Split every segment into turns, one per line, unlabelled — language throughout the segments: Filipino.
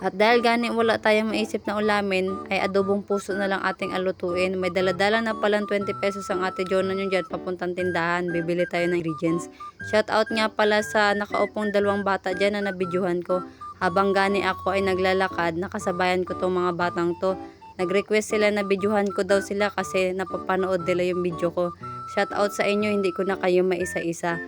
At dahil gani wala tayong maisip na ulamin, ay adobong puso na lang ating alutuin. May daladala na palang 20 pesos ang ate Jonah nyo dyan papuntang tindahan. Bibili tayo ng ingredients. Shout out nga pala sa nakaupong dalawang bata dyan na nabidyuhan ko. Habang gani ako ay naglalakad, nakasabayan ko tong mga batang to. Nag-request sila na bidyuhan ko daw sila kasi napapanood nila yung video ko. Shout out sa inyo, hindi ko na kayo maisa-isa.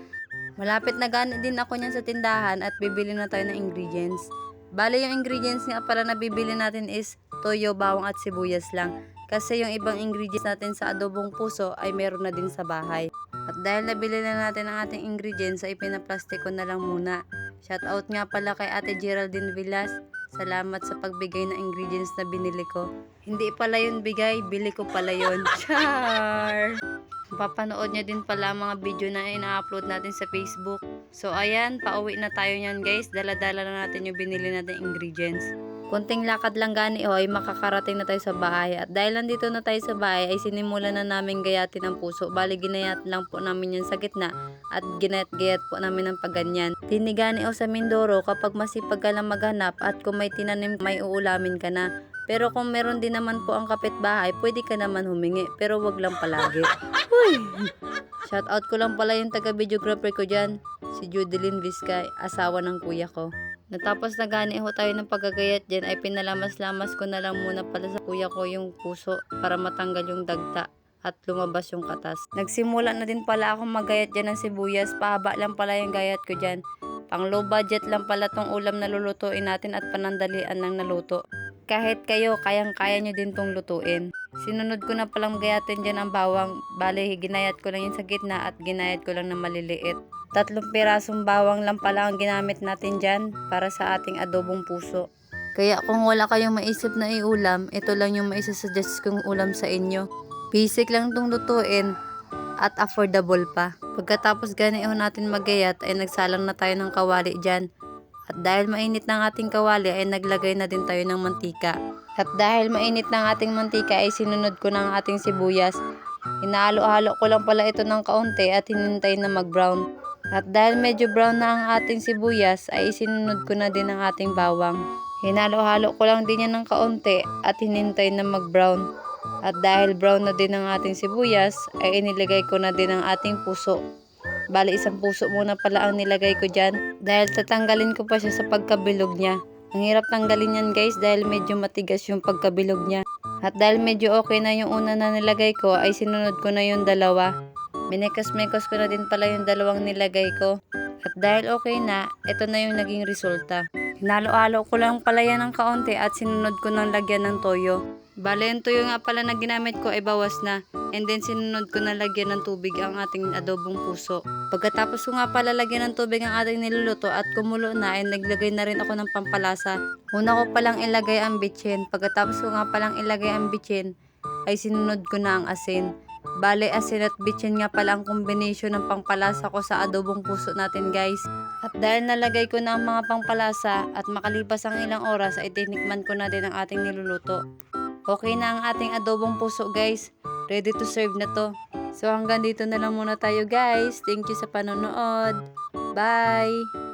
Malapit na gani din ako niyan sa tindahan at bibili na tayo ng ingredients. Bale yung ingredients nga pala na bibili natin is toyo, bawang at sibuyas lang. Kasi yung ibang ingredients natin sa adobong puso ay meron na din sa bahay. At dahil nabili na natin ang ating ingredients ay pinaplastic ko na lang muna. Shout out nga pala kay Ate Geraldine Villas. Salamat sa pagbigay ng ingredients na binili ko. Hindi pala yun bigay, bili ko pala yun. Char! Papanood niya din pala ang mga video na ina-upload natin sa Facebook. So ayan, pauwi na tayo niyan guys. Dala-dala na natin yung binili natin ingredients. Konting lakad lang gani ay makakarating na tayo sa bahay. At dahil nandito na tayo sa bahay ay sinimulan na namin gayatin ang puso. Bali ginayat lang po namin yan sa gitna at ginayat-gayat po namin ng paganyan. Tinigani o sa Mindoro kapag masipag ka lang maghanap at kung may tinanim may uulamin ka na. Pero kung meron din naman po ang kapitbahay, pwede ka naman humingi. Pero wag lang palagi. Uy! Shoutout ko lang pala yung taga-videographer ko dyan. Si Judeline Vizcay, asawa ng kuya ko. Natapos na gani ho tayo ng paggagayat dyan ay pinalamas-lamas ko na lang muna pala sa kuya ko yung puso para matanggal yung dagta at lumabas yung katas. Nagsimula na din pala akong magayat dyan ng sibuyas. Pahaba lang pala yung gayat ko dyan. Pang low budget lang pala tong ulam na lulutuin natin at panandalian lang naluto. Kahit kayo, kayang-kaya nyo din tong lutuin. Sinunod ko na palang gayatin dyan ang bawang. Bale, ginayat ko lang yun sa gitna at ginayat ko lang na maliliit. 3 pirasong bawang lang pala ang ginamit natin dyan para sa ating adobong puso. Kaya kung wala kayong maisip na iulam, ito lang yung maisasuggest kong ulam sa inyo. Basic lang tong lutuin at affordable pa. Pagkatapos ganiho natin magayat ay nagsalang na tayo ng kawali dyan. At dahil mainit ng ating kawali ay naglagay na din tayo ng mantika. At dahil mainit ng ating mantika ay sinunod ko ng ating sibuyas. Hinalo-halo ko lang pala ito ng kaunti at hinintay na mag-brown. At dahil medyo brown na ang ating sibuyas ay isinunod ko na din ang ating bawang. Hinalo-halo ko lang din yan ng kaunti at hinintay na mag-brown. At dahil brown na din ang ating sibuyas ay inilagay ko na din ang ating puso. Bali, isang puso muna pala ang nilagay ko dyan. Dahil tatanggalin ko pa siya sa pagkabilog niya. Ang hirap tanggalin yan guys dahil medyo matigas yung pagkabilog niya. At dahil medyo okay na yung una na nilagay ko ay sinunod ko na yung dalawa. Minekas-mekos ko na din pala yung dalawang nilagay ko. At dahil okay na, ito na yung naging resulta. Hinalo-halo ko lang pala yan ng kaunti at sinunod ko ng lagyan ng toyo. Bale, yung tuyo nga pala na ginamit ko ay bawas na. And then sinunod ko na lagyan ng tubig ang ating adobong puso. Pagkatapos ko nga pala lagyan ng tubig ang ating niluluto at kumulo na ay naglagay na rin ako ng pampalasa. Una ko palang ilagay ang bitchin. Pagkatapos ko nga palang ilagay ang bitchin ay sinunod ko na ang asin. Bale, asin at bitchin nga pala ang combination ng pampalasa ko sa adobong puso natin guys. At dahil nalagay ko na ang mga pampalasa at makalipas ang ilang oras ay tinikman ko na din ang ating niluluto. Okay na ang ating adobong puso guys. Ready to serve na to. So hanggang dito na lang muna tayo guys. Thank you sa panonood. Bye!